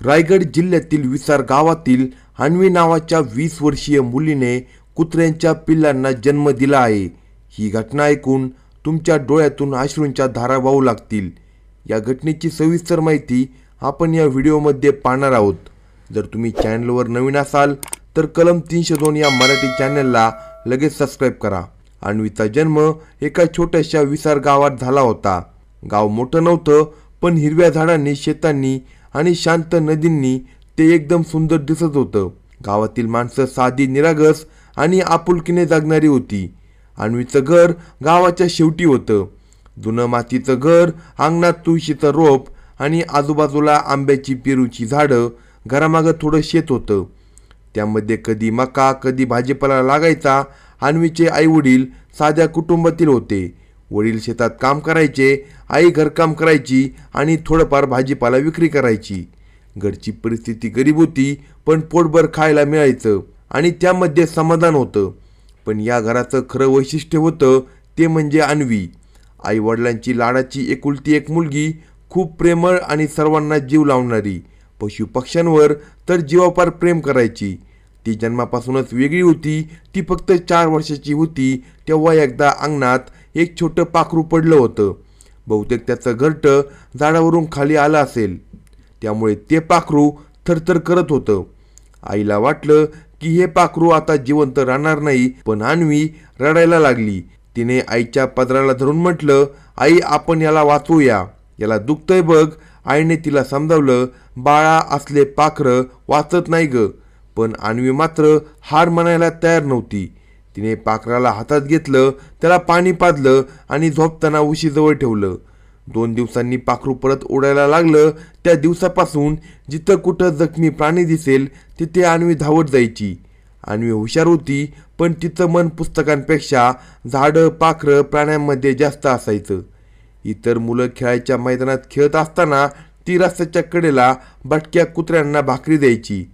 रायगड जिल्ह्यातील विसार गावातील अन्वी नावाच्या 20 वर्षीय मुलीने कुत्र्यांच्या पिल्लांना जन्म दिला आहे। ही घटना ऐकून तुमच्या डोळ्यातून अश्रूंच्या धारा वाहू लागतील। या घटनेची सविस्तर माहिती आपण या व्हिडिओमध्ये पाहणार आहोत। जर तुम्ही चॅनलवर नवीन असाल तर कलम 302 या मराठी चॅनलला लगेच सबस्क्राइब करा। अन्वीचा जन्म एका छोट्याशा विसार गावात झाला होता। गाव मोठं नव्हतं, पण हिरव्या झाडांनी, शेतांनी आणि शांत नदींनी ते एकदम सुंदर दिसत होतं। गावातील माणसं साधी, निरागस आणि आपुलकीने जगणारी होती। अन्वीचं घर गावाच्या शेवटी होतं। जुनं मातीचं घर, अंगणात तुळशीचं रोप आणि आजूबाजूला आंब्याची, पेरूची झाडं। घरामागं थोडं शेत होतं, त्यामध्ये कधी मका, कधी भाजीपाला लागायचा। अन्वीचे आई वडील साध्या कुटुंबातील होते। वडील शेतात काम करायचे, आई घरकाम करायची आणि थोडंफार भाजीपाला विक्री करायची। घरची परिस्थिती गरीब होती, पण पोटभर खायला मिळायचं आणि त्यामध्ये समाधान होतं। पण या घराचं खरं वैशिष्ट्य होतं ते म्हणजे अन्वी, आई वडिलांची लाडाची एकुलती एक मुलगी, खूप प्रेमळ आणि सर्वांना जीव लावणारी। पशु पक्ष्यांवर तर जीवापार प्रेम करायची। ती जन्मापासूनच वेगळी होती। ती फक्त 4 वर्षाची होती तेव्हा एकदा अंगणात एक छोटं पाखरू पडलं होतं। बहुतेक त्याचं घरटं झाडावरून खाली आलं असेल, त्यामुळे ते पाखरू थरथर करत होतं। आईला वाटलं की हे पाखरू आता जिवंत राहणार नाही, पण अन्वी रडायला लागली। तिने आईच्या पदराला धरून म्हटलं, आई, आपण याला वाचवूया, याला दुखतंय बघ। आईने तिला समजावलं, बाळा, असले पाखरं वाचत नाही ग। पण अन्वी मात्र हार मानायला तयार नव्हती। तिने पाखराला हातात घेतलं, त्याला पाणी पाजलं आणि झोपताना उशीजवळ ठेवलं। 2 दिवसांनी पाखरू परत उडायला लागलं। त्या दिवसापासून जिथं कुठं जखमी प्राणी दिसेल तिथे अन्वी धावत जायची। अन्वी हुशार होती, पण तिचं मन पुस्तकांपेक्षा झाडं, पाखरं, प्राण्यांमध्ये जास्त असायचं। इतर मुलं खेळायच्या मैदानात खेळत असताना ती रस्त्याच्या कडेला भटक्या कुत्र्यांना भाकरी द्यायची,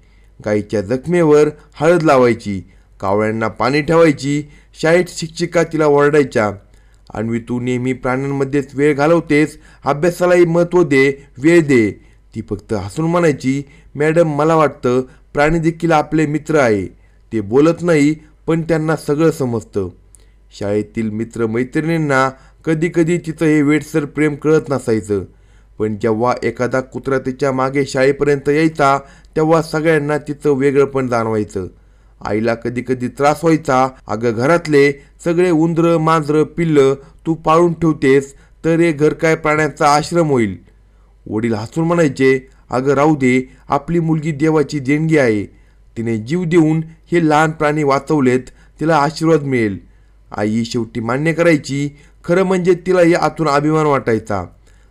गाईच्या जखमेवर हळद लावायची, कावळ्यांना पाणी ठेवायची। शाळेत शिक्षिका तिला ओरडायच्या, अन्वी, तू नेहमी प्राण्यांमध्येच वेळ घालवतेस, अभ्यासालाही महत्त्व दे, वेळ दे। ती फक्त हसून म्हणायची, मॅडम, मला वाटतं प्राणी देखील आपले मित्र आहे। ते बोलत नाही, पण त्यांना सगळं समजतं। शाळेतील मित्र मैत्रिणींना कधी कधी तिचं हे वेडसर प्रेम कळत नसायचं, पण जेव्हा एखादा कुत्रा तिच्या मागे शाळेपर्यंत यायचा तेव्हा सगळ्यांना तिचं वेगळंपण जाणवायचं। आईला कधी कधी त्रास व्हायचा, अगं, घरातले सगळे उंदरं, मांजरं, पिल्लं तू पाळून ठेवतेस तर हे घर काय प्राण्यांचा आश्रम होईल। वडील हसून म्हणायचे, अगं, राहू दे, आपली मुलगी देवाची देणगी आहे। तिने जीव देऊन हे लहान प्राणी वाचवलेत, तिला आशीर्वाद मिळेल। आई शेवटी मान्य करायची। खरं म्हणजे तिला या आतून अभिमान वाटायचा।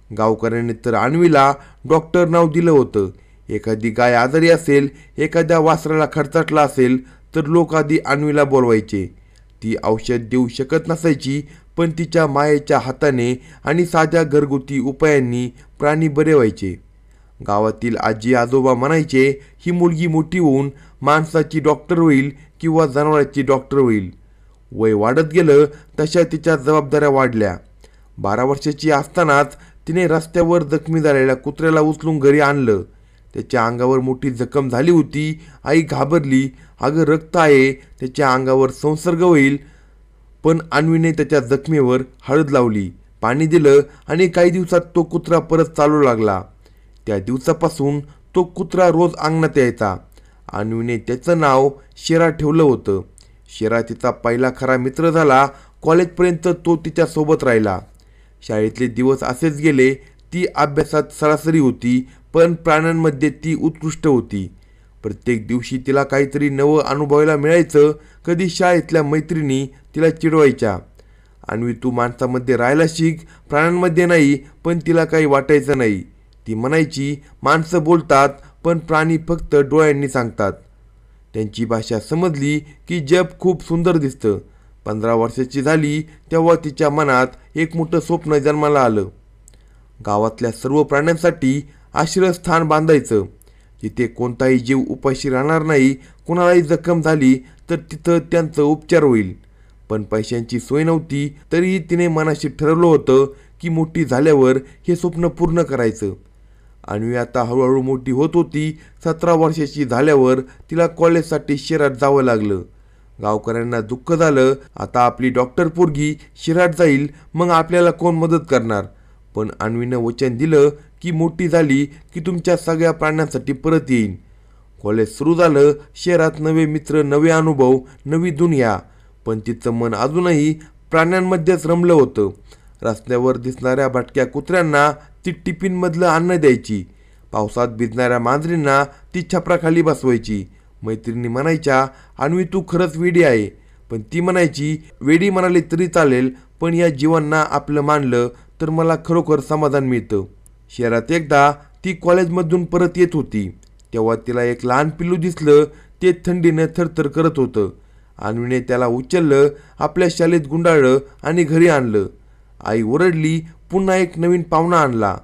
गावकऱ्यांनी तर अन्वीला डॉक्टर नाव दिलं होतं। एखादी गाय आजारी असेल, एखाद्या वासराला खरचटला असेल तर लोक आधी अन्वीला बोलवायचे। ती औषध देऊ शकत नसायची, पण तिच्या मायेच्या हाताने आणि साध्या घरगुती उपायांनी प्राणी बरे व्हायचे। गावातील आजी आजोबा म्हणायचे, ही मुलगी मोठी होऊन माणसाची डॉक्टर होईल किंवा जनावरांची डॉक्टर होईल। वय वाढत गेलं तशा तिच्या जबाबदाऱ्या वाढल्या। 12 वर्षाची असतानाच तिने रस्त्यावर जखमी झालेल्या कुत्र्याला उचलून घरी आणलं। त्याच्या अंगावर मोठी जखम झाली होती। आई घाबरली, अगं, रक्त आहे, त्याच्या अंगावर संसर्ग होईल। पण अन्वीने त्याच्या जखमेवर हळद लावली, पाणी दिलं आणि काही दिवसात तो कुत्रा परत चालू लागला। त्या दिवसापासून तो कुत्रा रोज अंगणात यायचा। अन्वीने त्याचं नाव शेरा ठेवलं होतं। शेरा तिचा पहिला खरा मित्र झाला। कॉलेजपर्यंत तो तिच्या सोबत राहिला। शाळेतले दिवस असेच गेले। ती अभ्यासात सरासरी होती, पण प्राण्यांमध्ये ती उत्कृष्ट होती। प्रत्येक दिवशी तिला काहीतरी नवं अनुभवायला मिळायचं। कधी शाळेतल्या मैत्रिणी तिला चिडवायच्या, अन्वी, तू माणसामध्ये राहायला शिक, प्राण्यांमध्ये नाही। पण तिला काही वाटायचं नाही। ती म्हणायची, माणसं बोलतात, पण प्राणी फक्त डोळ्यांनी सांगतात। त्यांची भाषा समजली की जग खूप सुंदर दिसतं। 15 वर्षाची झाली तेव्हा तिच्या मनात एक मोठं स्वप्न जन्माला आलं। गावातल्या सर्व प्राण्यांसाठी आश्रयस्थान बांधायचं, जिथे कोणताही जीव उपाशी राहणार नाही। कुणालाही जखम झाली तर तिथं त्यांचा उपचार होईल। पण पैशांची सोय नव्हती, तरीही तिने मनाशी ठरवलं होतं की मोठी झाल्यावर हे स्वप्न पूर्ण करायचं। अन्वी आता हळूहळू मोठी होत होती. 17 वर्षाची झाल्यावर तिला कॉलेजसाठी शहरात जावं लागलं. गावकऱ्यांना दुःख झालं. आता आपली डॉक्टर पोरगी शहरात जाईल, मग आपल्याला कोण मदत करणार. पण अन्वीनं वचन दिलं की मोठी झाली की तुमच्या सगळ्या प्राण्यांसाठी परत येईन. कॉलेज सुरू झालं. शहरात नवे मित्र, नवे अनुभव, नवी दुनिया. पण तिचं मन अजूनही प्राण्यांमध्येच रमलं होतं. रस्त्यावर दिसणाऱ्या भटक्या कुत्र्यांना ती टिफिनमधलं अन्न द्यायची. पावसात भिजणाऱ्या मांजरींना ती छपराखाली बसवायची. मैत्रिणी म्हणायच्या, अन्वी तू खरंच वेडी आहे. पण ती म्हणायची, वेडी म्हणाली तरी चालेल, पण या जीवांना आपलं मानलं तर मला खरोखर समाधान मिळतं. शहरात एकदा ती कॉलेजमधून परत येत होती. तेव्हा तिला एक लहान पिल्लू दिसलं. ते थंडीनं थरथर करत होतं. अन्वीने त्याला उचललं, आपल्या शाळेत गुंडाळलं आणि घरी आणलं. आई ओरडली, पुन्हा एक नवीन पाहुणा आणला.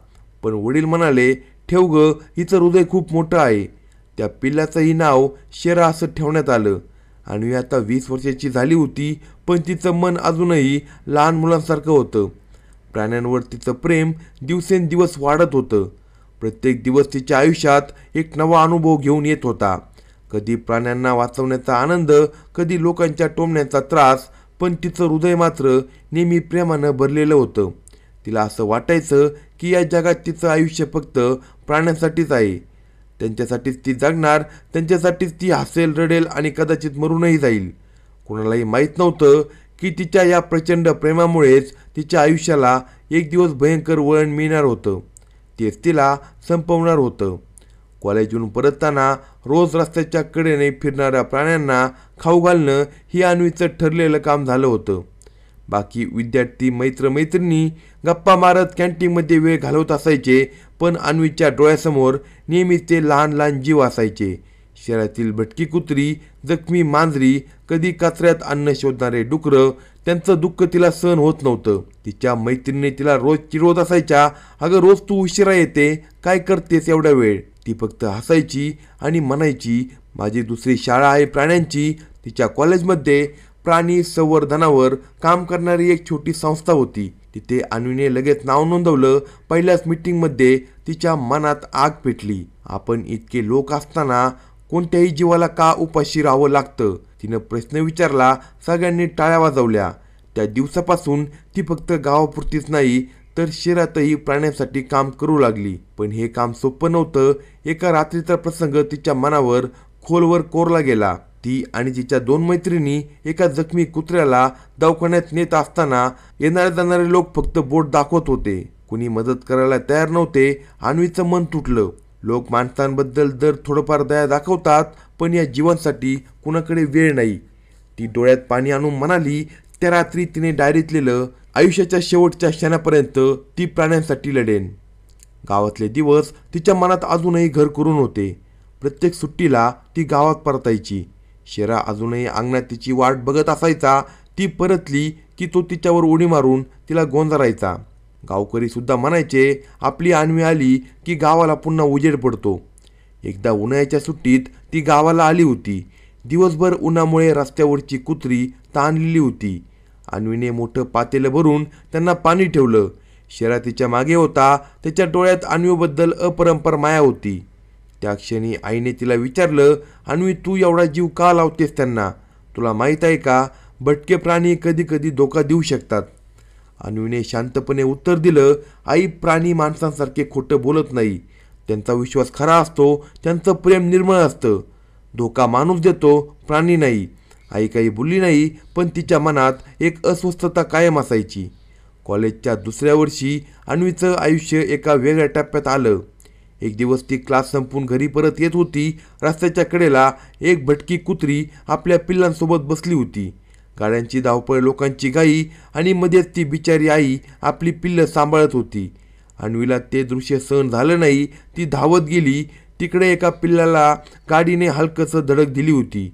पण वडील म्हणाले, ठेव ग, हिचं हृदय खूप मोठं आहे. त्या पिल्लाचंही नाव शेरा असं ठेवण्यात आलं. अन्वी आता 20 वर्षाची झाली होती, पण तिचं मन अजूनही लहान मुलांसारखं होतं. प्राण्यांवर तिचं प्रेम दिवसेंदिवस वाढत होतं. प्रत्येक दिवस तिच्या आयुष्यात एक नवा अनुभव घेऊन येत होता. कधी प्राण्यांना वाचवण्याचा आनंद, कधी लोकांच्या टोमण्याचा त्रास, पण तिचं हृदय मात्र नेहमी प्रेमानं भरलेलं होतं. तिला असं वाटायचं की या जगात तिचं आयुष्य फक्त प्राण्यांसाठीच आहे. त्यांच्यासाठीच ती जगणार, त्यांच्यासाठीच ती हसेल, रडेल आणि कदाचित मरूनही जाईल. कोणालाही माहीत नव्हतं की तिच्या या प्रचंड प्रेमामुळेच तिच्या आयुष्याला एक दिवस भयंकर वळण मिळणार होतं. तेच तिला संपवणार होतं. कॉलेजहून परतताना रोज रस्त्याच्या कडेने फिरणाऱ्या प्राण्यांना खाऊ घालणं हे अन्वीचं ठरलेलं काम झालं होतं. बाकी विद्यार्थी मैत्रिणी गप्पा मारत कॅन्टीनमध्ये वेळ घालवत असायचे, पण अन्वीच्या डोळ्यासमोर नेहमीच ते लहान लहान जीव असायचे. शहरातील भटकी कुत्री, जखमी मांजरी, कधी कचऱ्यात अन्न शोधणारे डुकरं, त्यांचं दुःख तिला सहन होत नव्हतं. तिच्या मैत्रिणी तिला रोज चिडवत असायच्या, अगं रोज तू उशिरा येते, काय करतेस एवढा वेळ. ती फक्त हसायची आणि म्हणायची, माझी दुसरी शाळा आहे प्राण्यांची. तिच्या कॉलेजमध्ये प्राणी संवर्धनावर काम करणारी एक छोटी संस्था होती. तिथे अन्वीने लगेच नाव नोंदवलं. पहिल्याच मीटिंगमध्ये तिच्या मनात आग पेटली. आपण इतके लोक असताना कोणत्याही जीवाला का उपाशी राहावं लागतं, तिनं प्रश्न विचारला. सगळ्यांनी टाळ्या वाजवल्या. त्या दिवसापासून ती फक्त गावापुरतीच नाही तर शहरातही प्राण्यांसाठी काम करू लागली. पण हे काम सोपं नव्हतं. एका रात्रीचा प्रसंग तिच्या मनावर खोलवर कोरला गेला. ती आणि तिच्या 2 मैत्रिणी एका जखमी कुत्र्याला दवाखान्यात नेत असताना येणारे जाणारे लोक फक्त बोट दाखवत होते. कुणी मदत करायला तयार नव्हते. अन्वीचं मन तुटलं. लोक माणसांबद्दल दर थोडंफार दया दाखवतात, पण या जीवांसाठी कुणाकडे वेळ नाही. ती डोळ्यात पाणी आणून म्हणाली, त्या रात्री तिने डायरीत लिहिलं, आयुष्याच्या शेवटच्या क्षणापर्यंत ती प्राण्यांसाठी लढेन. गावातले दिवस तिच्या मनात अजूनही घर करून होते. प्रत्येक सुट्टीला ती गावात परतायची. शेरा अजूनही अंगणात तिची वाट बघत असायचा. ती परतली की तो तिच्यावर उडी मारून तिला गोंजारायचा. गावकरी सुद्धा म्हणायचे, आपली अन्वी आली की गावाला पुन्हा उजेड पडतो. एकदा उन्हाळ्याच्या सुट्टीत ती गावाला आली होती. दिवसभर उन्हामुळे रस्त्यावरची कुत्री ताणलेली होती. अन्वीने मोठं पातेलं भरून त्यांना पाणी ठेवलं. शेरा तिच्या मागे होता. त्याच्या डोळ्यात अन्वीबद्दल अपरंपार माया होती. त्या क्षणी आईने तिला विचारलं, अन्वी तू एवढा जीव का लावतेस त्यांना? तुला माहीत आहे का, भटके प्राणी कधी कधी धोका देऊ शकतात. अन्वीने शांतपणे उत्तर दिलं, आई, प्राणी माणसांसारखे खोटं बोलत नाही. त्यांचा विश्वास खरा असतो. त्यांचं प्रेम निर्मळ असतं. धोका माणूस देतो, प्राणी नाही. आई काही बोलली नाही, पण तिच्या मनात एक अस्वस्थता कायम असायची. कॉलेजच्या दुसऱ्या वर्षी अन्वीचं आयुष्य एका वेगळ्या टप्प्यात आलं. एक दिवस ती क्लास संपून घरी परत येत होती. रस्त्याच्या कडेला एक भटकी कुत्री आपल्या पिल्लांसोबत बसली होती. गाड्यांची धावपळ, लोकांची घाई आणि मध्येच ती बिचारी आई आपली पिल्लं सांभाळत होती. अन्वीला ते दृश्य सहन झालं नाही. ती धावत गेली. तिकडे एका पिल्लाला गाडीने हलकसं धडक दिली होती.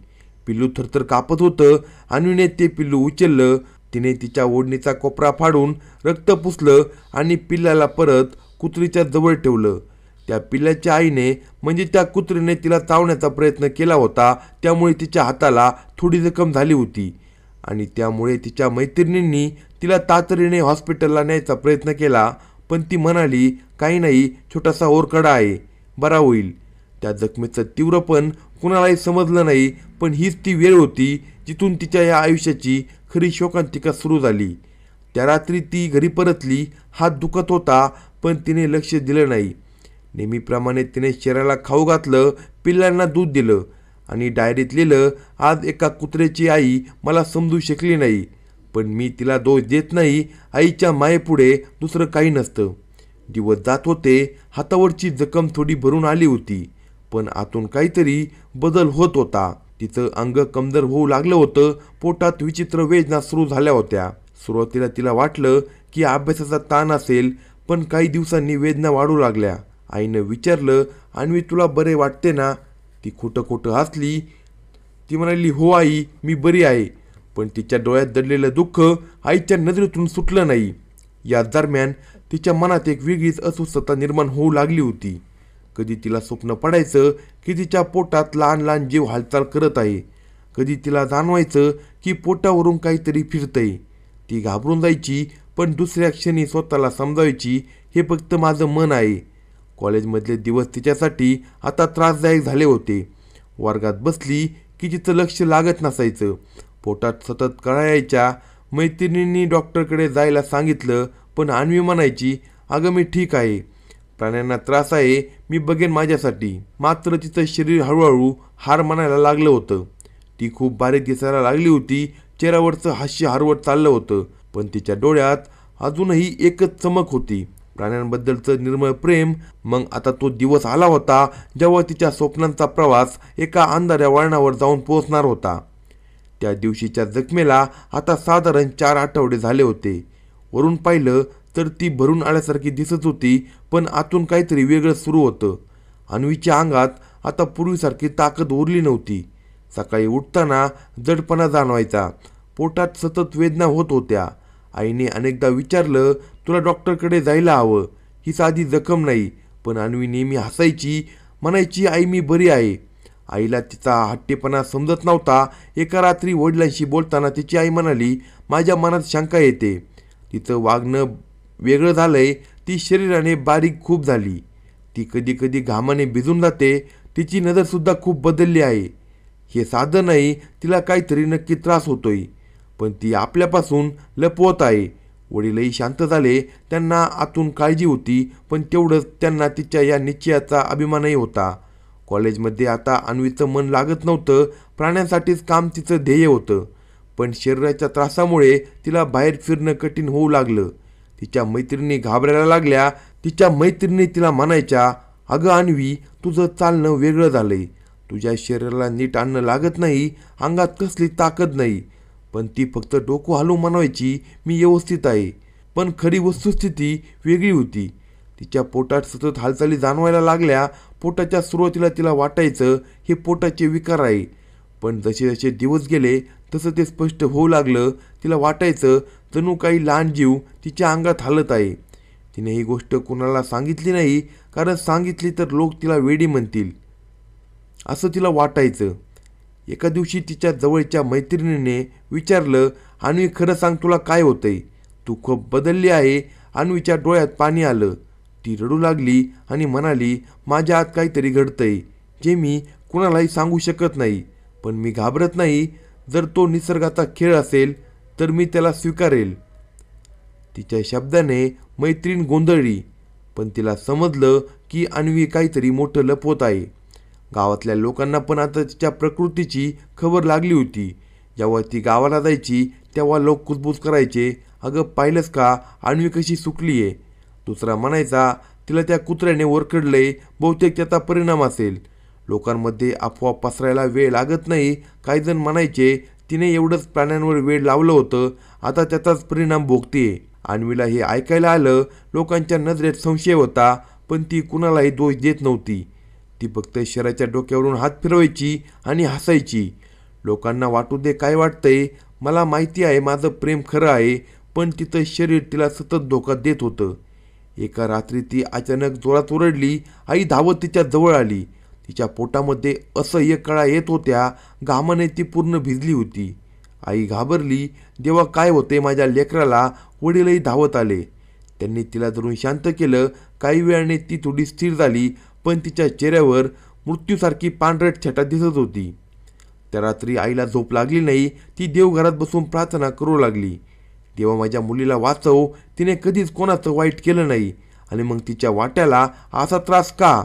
पिल्लू थरथर कापत होतं. अन्वीने ते पिल्लू उचललं. तिने तिच्या ओढणीचा कोपरा फाडून रक्त पुसलं आणि पिल्लाला परत कुत्रीच्या जवळ ठेवलं. त्या पिल्लाच्या आईने म्हणजे त्या कुत्रीने तिला चावण्याचा प्रयत्न केला होता. त्यामुळे तिच्या हाताला थोडी जखम झाली होती आणि त्यामुळे तिच्या मैत्रिणींनी तिला तातडीने हॉस्पिटलला न्यायचा प्रयत्न केला. पण ती म्हणाली, काही नाही, छोटासा ओरकडा आहे, बरा होईल. त्या जखमेचं तीव्रपण कुणालाही समजलं नाही, पण हीच ती वेळ होती जिथून तिच्या या आयुष्याची खरी शोकांतिका सुरू झाली. त्या रात्री ती घरी परतली. हात दुखत होता, पण तिने लक्ष दिलं नाही. नेहमीप्रमाणे तिने शरीराला खाऊ घातलं, पिल्लांना दूध दिलं आणि डायरीत लिहिलं, आज एका कुत्र्याची आई मला समजू शकली नाही, पण मी तिला दोष देत नाही. आईच्या मायेपुढे दुसरं काही नसतं. दिवस जात होते. हातावरची जखम थोडी भरून आली होती, पण आतून काहीतरी बदल होत होता. तिचं अंग कमजोर होऊ लागलं होतं. पोटात विचित्र वेदना सुरू झाल्या होत्या. सुरुवातीला तिला वाटलं की अभ्यासाचा ताण असेल, पण काही दिवसांनी वेदना वाढू लागल्या. आईनं विचारलं, अन्वी तुला बरे वाटते ना? ती खोटं खोटं हसली. ती म्हणाली, हो आई, मी बरी आहे. पण तिच्या डोळ्यात दडलेलं दुःख आईच्या नजरेतून सुटलं नाही. या दरम्यान तिच्या मनात एक वेगळीच अस्वस्थता निर्माण होऊ लागली होती. कधी तिला स्वप्न पडायचं की तिच्या पोटात लहान लहान जीव हालचाल करत आहे. कधी तिला जाणवायचं की पोटावरून काहीतरी फिरतंय. ती घाबरून जायची, पण दुसऱ्या क्षणी स्वतःला समजावायची, हे फक्त माझं मन आहे. कॉलेजमधले दिवस तिच्यासाठी आता त्रासदायक झाले होते. वर्गात बसली की तिचं लक्ष लागत नसायचं. पोटात सतत कळा यायच्या. मैत्रिणींनी डॉक्टरकडे जायला सांगितलं, पण अन्वी म्हणायची, अगं मी ठीक आहे, प्राण्यांना त्रास आहे, मी बघेन माझ्यासाठी. मात्र तिचं शरीर हळूहळू हार मानायला लागलं होतं. ती खूप बारीक दिसायला लागली होती. चेहऱ्यावरचं हास्य हरवत चाललं होतं, पण तिच्या डोळ्यात अजूनही एकच चमक होती, प्राण्यांबद्दलचं निर्मळ प्रेम. मग आता तो दिवस आला होता जेव्हा तिच्या स्वप्नांचा प्रवास एका अंधाऱ्या वळणावर जाऊन पोहोचणार होता. त्या दिवशीच्या जखमेला आता साधारण 4 आठवडे झाले होते. वरून पाहिलं तर ती भरून आल्यासारखी दिसत होती, पण आतून काहीतरी वेगळं सुरू होतं. अन्वीच्या अंगात आता पूर्वीसारखी ताकद उरली नव्हती. सकाळी उठताना जडपणा जाणवायचा. पोटात सतत वेदना होत होत्या. आईने अनेकदा विचारलं, तुला डॉक्टरकडे जायला हवं, ही साधी जखम नाही. पण अन्वी नेहमी हसायची, म्हणायची, आई मी बरी आहे. आईला तिचा हट्टीपणा समजत नव्हता. एका रात्री वडिलांशी बोलताना तिची आई म्हणाली, माझ्या मनात शंका येते, तिचं वागणं वेगळं झालंय, ती शरीराने बारीक खूप झाली, ती कधी कधी घामाने भिजून जाते, तिची नजरसुद्धा खूप बदलली आहे. हे साधं नाही, तिला काहीतरी नक्की त्रास होतोय, पण ती आपल्यापासून लपवत आहे. वडीलही शांत झाले. त्यांना आतून काळजी होती, पण तेवढंच त्यांना तिच्या या निश्चयाचा अभिमानही होता. कॉलेजमध्ये आता अन्वीचं मन लागत नव्हतं. प्राण्यांसाठीच काम तिचं ध्येय होतं, पण शरीराच्या त्रासामुळे तिला बाहेर फिरणं कठीण होऊ लागलं. तिच्या मैत्रिणी घाबरायला लागल्या. तिच्या मैत्रिणी तिला म्हणायच्या, अगं अन्वी, तुझं चालणं वेगळं झालंय, तुझ्या शरीराला नीट अन्न लागत नाही, अंगात कसली ताकद नाही. पण ती फक्त डोकं हलवून म्हणायची, मी व्यवस्थित आहे. पण खरी वस्तुस्थिती वेगळी होती. तिच्या पोटात सतत हालचाली जाणवायला लागल्या. पोटाच्या सुरुवातीला तिला वाटायचं हे पोटाचे विकार आहे, पण जसे जसे दिवस गेले तसं ते स्पष्ट होऊ लागलं. तिला वाटायचं जणू काही लहान जीव तिच्या अंगात हालत आहे. तिने ही गोष्ट कुणाला सांगितली नाही, कारण सांगितली तर लोक तिला वेडी म्हणतील, असं तिला वाटायचं. एका दिवशी तिच्या जवळच्या मैत्रिणीने विचारलं, अन्वी खरं सांग, तुला काय होतंय? तू खूप बदलली आहे. अन्वीच्या डोळ्यात पाणी आलं. ती रडू लागली आणि म्हणाली, माझ्या आत काहीतरी घडतंय, जे मी कुणालाही सांगू शकत नाही, पण मी घाबरत नाही. जर तो निसर्गाचा खेळ असेल तर मी त्याला स्वीकारेल. तिच्या शब्दाने मैत्रीण गोंधळली, पण तिला समजलं की अन्वी काहीतरी मोठं लपवत आहे. गावातल्या लोकांना पण आता तिच्या प्रकृतीची खबर लागली होती. जेव्हा ती गावाला जायची तेव्हा लोक कुजबूज करायचे, अगं पाहिलंस का, अन्वी कशी सुकली आहे. दुसरा म्हणायचा, तिला त्या कुत्र्याने ओरखडलंय, बहुतेक त्याचा परिणाम असेल. लोकांमध्ये अफवा पसरायला वेळ लागत नाही. काही जण म्हणायचे, तिने एवढंच प्राण्यांवर वेळ लावलं होतं, आता त्याचाच परिणाम भोगतेय. अन्वीला हे ऐकायला आलं. लोकांच्या नजरेत संशय होता, पण ती कुणालाही दोष देत नव्हती. ती फक्त शरीराच्या डोक्यावरून हात फिरवायची आणि हसायची. लोकांना वाटू दे काय वाटतंय, मला माहिती आहे माझं प्रेम खरं आहे. पण तिचं शरीर तिला सतत धोका देत होतं. एका रात्री ती अचानक जोरात ओरडली. आई धावत तिच्या जवळ आली. तिच्या पोटामध्ये असह्य कळा येत होत्या. घामाने ती पूर्ण भिजली होती. आई घाबरली, देवा काय होते माझ्या लेकराला. वडीलही धावत आले. त्यांनी तिला धरून शांत केलं. काही वेळाने ती थोडी स्थिर झाली, पण तिच्या चेहऱ्यावर मृत्यूसारखी पांढरट छटा दिसत होती. त्या रात्री आईला झोप लागली नाही. ती देवघरात बसून प्रार्थना करू लागली. देवा, माझ्या मुलीला वाचव. तिने कधीच कोणाचं वाईट केलं नाही, आणि मग तिच्या वाट्याला असा त्रास का?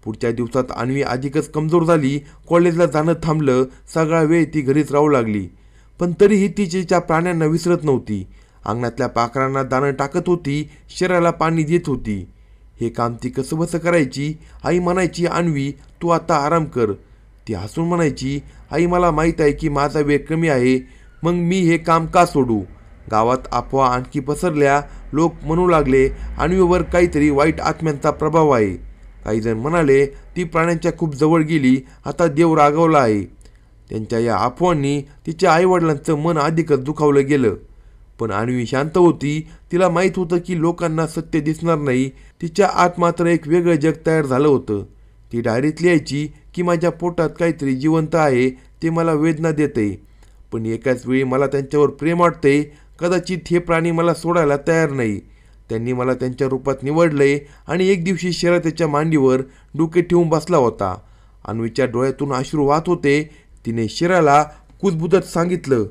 पुढच्या दिवसात अन्वी अधिकच कमजोर झाली. कॉलेजला जाणं थांबलं. सगळा वेळ ती घरीच राहू लागली. पण तरीही ती तिच्या प्राण्यांना विसरत नव्हती. अंगणातल्या पाखरांना दाणं टाकत होती, शरीराला पाणी देत होती. हे काम ती कसंबसं करायची. आई म्हणायची, अन्वी तू आता आराम कर. ती हसून म्हणायची, आई मला माहीत आहे की माझा वेळ कमी आहे, मग मी हे काम का सोडू? गावात अफवा आणखी पसरल्या. लोक म्हणू लागले, अन्वीवर काहीतरी वाईट आत्म्यांचा प्रभाव आहे. काही जण म्हणाले, ती प्राण्यांच्या खूप जवळ गेली, आता देव रागवला आहे. त्यांच्या या अफवांनी तिच्या आईवडिलांचं मन अधिकच दुखावलं गेलं. पण अन्वी शांत होती. तिला माहीत होतं की लोकांना सत्य दिसणार नाही. तिच्या आत मात्र एक वेगळं जग तयार झालं होतं. ती डायरीत लिहायची की माझ्या पोटात काहीतरी जिवंत आहे, ते मला वेदना देते, पण एकाच वेळी मला त्यांच्यावर प्रेम वाटते. कदाचित हे प्राणी मला सोडायला तयार नाही. त्यांनी मला त्यांच्या रूपात निवडले. आणि एक दिवशी शर्यतीच्या मांडीवर डोके ठेवून बसला होता. अन्वीच्या डोळ्यातून अश्रू वाहत होते. तिने शिराला कुजबुजत सांगितलं,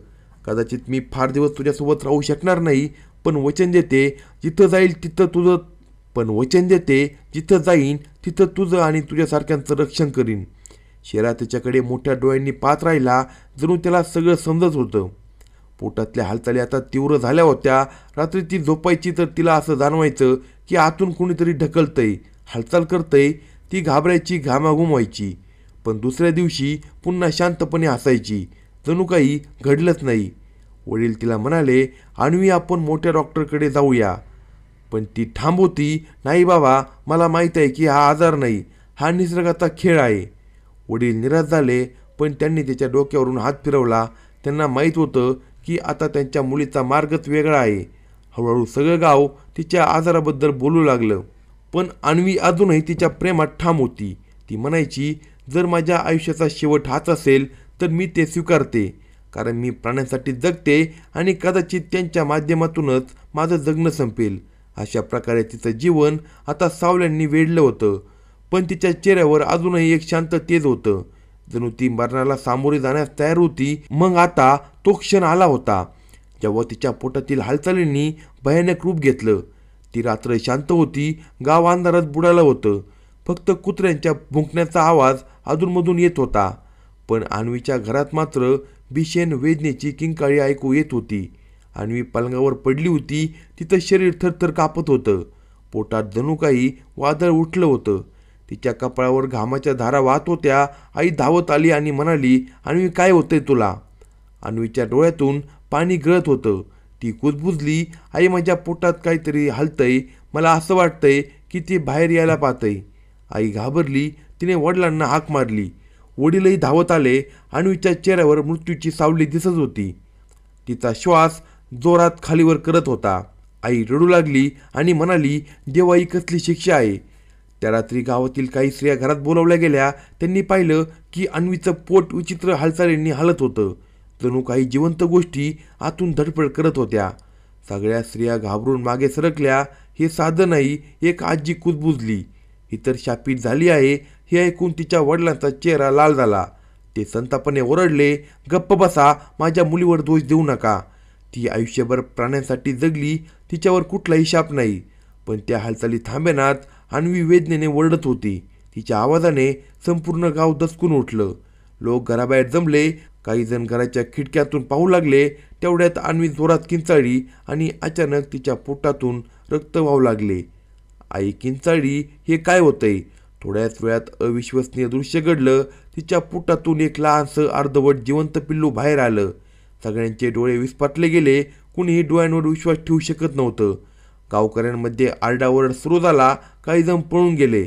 कदाचित मी फार दिवस तुझ्यासोबत राहू शकणार नाही, पण वचन देते जिथं जाईन तिथं तुझं आणि तुझ्यासारख्यांचं रक्षण करीन. शेरा त्याच्याकडे मोठ्या डोळ्यांनी पाहत राहिला, जणू त्याला सगळं समजत होतं. पोटातल्या हालचाली आता तीव्र झाल्या होत्या. रात्री ती झोपायची तर तिला असं जाणवायचं की आतून कोणीतरी ढकलतंय, हालचाल करतंय. ती घाबरायची, घामाघूम व्हायची. पण दुसऱ्या दिवशी पुन्हा शांतपणे हसायची, जणू काही घडलंच नाही. वडील तिला म्हणाले, अन्वी आपण मोठ्या डॉक्टरकडे जाऊया. पण ती ठाम होती, नाही बाबा, मला माहीत आहे की हा आजार नाही, हा निसर्गाचा खेळ आहे. वडील निराश झाले, पण त्यांनी तिच्या डोक्यावरून हात फिरवला. त्यांना माहीत होतं की आता त्यांच्या मुलीचा मार्गच वेगळा आहे. हळूहळू सगळं गाव तिच्या आजाराबद्दल बोलू लागलं. पण अन्वी अजूनही तिच्या प्रेमात ठाम होती. ती म्हणायची, जर माझ्या आयुष्याचा शेवट हाच असेल तर मी ते स्वीकारते, कारण मी प्राण्यांसाठी जगते आणि कदाचित त्यांच्या माध्यमातूनच माझं जगणं संपेल. अशा प्रकारे तिचं जीवन आता सावल्यांनी वेढलं होतं. पण तिच्या चेहऱ्यावर अजूनही एक शांत तेज होतं, जणू ती मरणाला सामोरी जाण्यास तयार होती. मग आता तो क्षण आला होता जेव्हा तिच्या पोटातील हालचालींनी भयानक रूप घेतलं. ती रात्र शांत होती. गाव अंधारात बुडालं होतं. फक्त कुत्र्यांच्या भुंकण्याचा आवाज अधूनमधून येत होता. पण अन्वीच्या घरात मात्र भीषण वेदनेची किंकाळी ऐकू येत होती. अन्वी पलंगावर पडली होती. तिचं शरीर थरथर कापत होतं. पोटात जणू काही वादळ उठलं होतं. तिच्या कपाळावर घामाच्या धारा वाहत होत्या. आई धावत आली आणि म्हणाली, अन्वी काय होतंय तुला? अन्वीच्या डोळ्यातून पाणी गळत होतं. ती कुजबुजली, आई माझ्या पोटात काहीतरी हलतंय, मला असं वाटतंय की ते बाहेर यायला पाहतंय. आई घाबरली. तिने वडिलांना हाक मारली. वडीलही धावत आले. अन्वीच्या चेहऱ्यावर मृत्यूची सावली दिसत होती. तिचा श्वास जोरात खालीवर करत होता. आई रडू लागली आणि म्हणाली, देवा, ही कसली शिक्षा आहे? त्या रात्री गावातील काही स्त्रिया घरात बोलावल्या गेल्या. त्यांनी पाहिलं की अन्वीचं पोट विचित्र हालचालींनी हलत होतं, जणू काही जिवंत गोष्टी आतून धडपड करत होत्या. सगळ्या स्त्रिया घाबरून मागे सरकल्या. हे साधं नाही, एक आजी कुजबुजली, ही तर शापित झाली आहे. हे ऐकून तिच्या वडिलांचा चेहरा लाल झाला. ते संतापाने ओरडले, गप्प बसा, माझ्या मुलीवर दोष देऊ नका. ती आयुष्यभर प्राण्यांसाठी जगली, तिच्यावर कुठलाही शाप नाही. पण त्या हालचाली थांबेनात. अन्वी वेदनेने ओरडत होती. तिच्या आवाजाने संपूर्ण गाव दचकून उठलं. लोक घराबाहेर जमले. काही जण घराच्या खिडक्यातून पाहू लागले. तेवढ्यात अन्वी जोरात किंचाळली आणि अचानक तिच्या पोटातून रक्त वाहू लागले. आई किंचाळली, हे काय होतंय? थोड्याच वेळात अविश्वसनीय दृश्य घडलं. तिच्या पोटातून एक लहानसं अर्धवट जिवंत पिल्लू बाहेर आलं. सगळ्यांचे डोळे विस्फाटले गेले. कुणीही डोळ्यांवर विश्वास ठेवू शकत नव्हतं. गावकऱ्यांमध्ये आरडाओरड सुरू झाला. काही जण पळून गेले.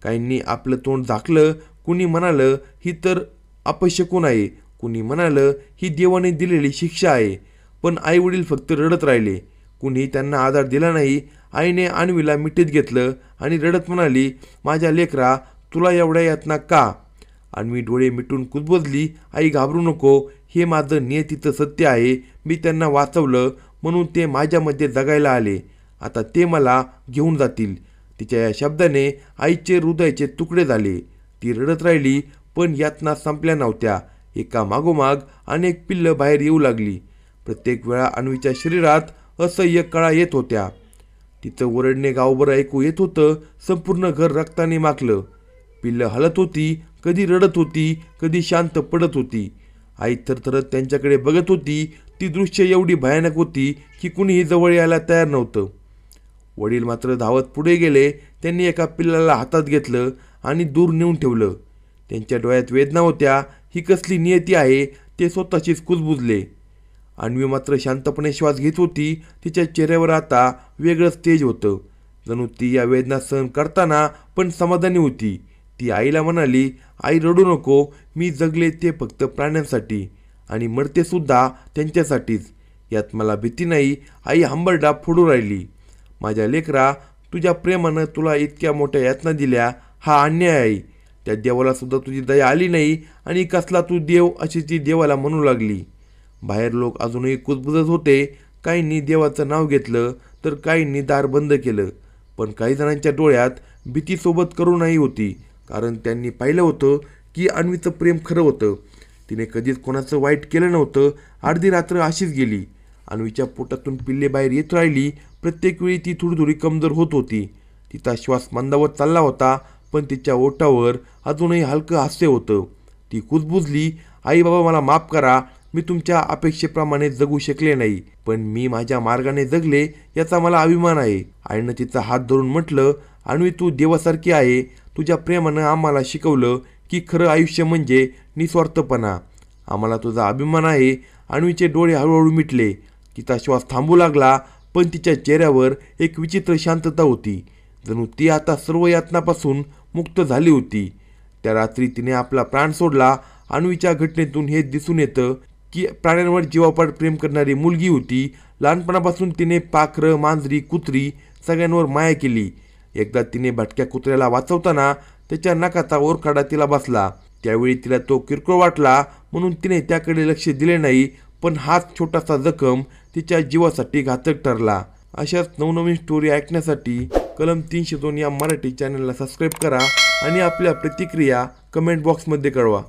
काहींनी आपलं तोंड झाकलं. कुणी म्हणालं, ही तर अपशकुन आहे. कुणी म्हणालं, ही देवाने दिलेली शिक्षा आहे. पण आई वडील फक्त रडत राहिले. कुणीही त्यांना आधार दिला नाही. आईने अन्वीला मिठीत घेतलं आणि रडत म्हणाली, माझ्या लेकरा, तुला एवढ्या यातना का? अन्वी डोळे मिटून कुजबुजली, आई घाबरू नको, हे माझं नियतीचं सत्य आहे. मी त्यांना वाचवलं म्हणून ते माझ्यामध्ये जगायला आले. आता ते मला घेऊन जातील. तिच्या या शब्दाने आईचे हृदयाचे तुकडे झाले. ती रडत राहिली, पण यातना संपल्या नव्हत्या. एका मागोमाग अनेक पिल्लं बाहेर येऊ लागली. प्रत्येक वेळा अन्वीच्या शरीरात असह्य कळा येत होत्या. तिचं ओरडणे गावभर ऐकू येत होतं. संपूर्ण घर रक्ताने माखलं. पिल्लं हलत होती, कधी रडत होती, कधी शांत पडत होती. आई थरथरत त्यांच्याकडे बघत होती. ती दृश्य एवढी भयानक होती की कुणीही जवळ यायला तयार नव्हतं. वडील मात्र धावत पुढे गेले. त्यांनी एका पिल्लाला हातात घेतलं आणि दूर नेऊन ठेवलं. त्यांच्या डोळ्यात वेदना होत्या. ही कसली नियती आहे ते स्वतःशीच कुजबुजले. अन्वी मात्र शांतपणे श्वास घेत होती. तिच्या चेहऱ्यावर आता वेगळंच तेज होतं. जणू ती या वेदना सहन करताना पण समाधानी होती. ती आईला म्हणाली, आई रडू नको, मी जगले ते फक्त प्राण्यांसाठी आणि मरते सुद्धा त्यांच्यासाठीच. यात मला भीती नाही. आई हंबरडा फोडू राहिली. माझ्या लेकरा, तुझ्या प्रेमानं तुला इतक्या मोठ्या यातना दिल्या, हा अन्याय आहे. त्या देवाला सुद्धा तुझी दया आली नाही आणि कसला तू देव अशी ती देवाला म्हणू लागली. बाहेर लोक अजूनही कुजबुजत होते. काहींनी देवाचं नाव घेतलं तर काहींनी दार बंद केलं. पण काही जणांच्या डोळ्यात भीतीसोबत करुणाही होती. कारण त्यांनी पाहिलं होतं की अन्वीचं प्रेम खरं होतं. तिने कधीच कोणाचं वाईट केलं नव्हतं. अर्धी रात्र अशीच गेली. अन्वीच्या पोटातून पिल्ले बाहेर येत राहिली. प्रत्येक वेळी ती थोडी कमजोर होत होती. तिचा श्वास मंदावत चालला होता, पण तिच्या ओठावर अजूनही हलकं हास्य होतं. ती कुजबुजली, आई बाबा मला माफ करा, मी तुमच्या अपेक्षेप्रमाणे जगू शकले नाही, पण मी माझ्या मार्गाने जगले याचा मला अभिमान आहे. आईनं तिचा हात धरून म्हटलं, अन्वी तू देवासारखी आहे. तुझ्या प्रेमानं आम्हाला शिकवलं की खरं आयुष्य म्हणजे निस्वार्थपणा. आम्हाला तुझा अभिमान आहे. अन्वीचे डोळे हळूहळू मिटले. तिचा श्वास थांबू लागला, पण तिच्या चेहऱ्यावर एक विचित्र शांतता होती. जणू ती आता सर्व यातनापासून मुक्त झाली होती. त्या रात्री तिने आपला प्राण सोडला. अन्वीच्या घटनेतून हे दिसून येतं की प्राण्यांवर जीवापाड प्रेम करणारी मुलगी होती. लहानपणापासून तिने पाखरं, मांजरी, कुत्री सगळ्यांवर माया केली. एकदा तिने भटक्या कुत्र्याला वाचवताना त्याच्या नाकाचा ओरखडा तिला बसला. त्यावेळी तिला तो किरकोळ वाटला म्हणून तिने त्याकडे लक्ष दिले नाही, पण हाच छोटासा जखम तिच्या जीवासाठी घातक ठरला. अशाच नवनवीन स्टोरी ऐकण्यासाठी कलम 302 या मराठी चॅनलला सबस्क्राईब करा आणि आपल्या प्रतिक्रिया कमेंट बॉक्समध्ये कळवा.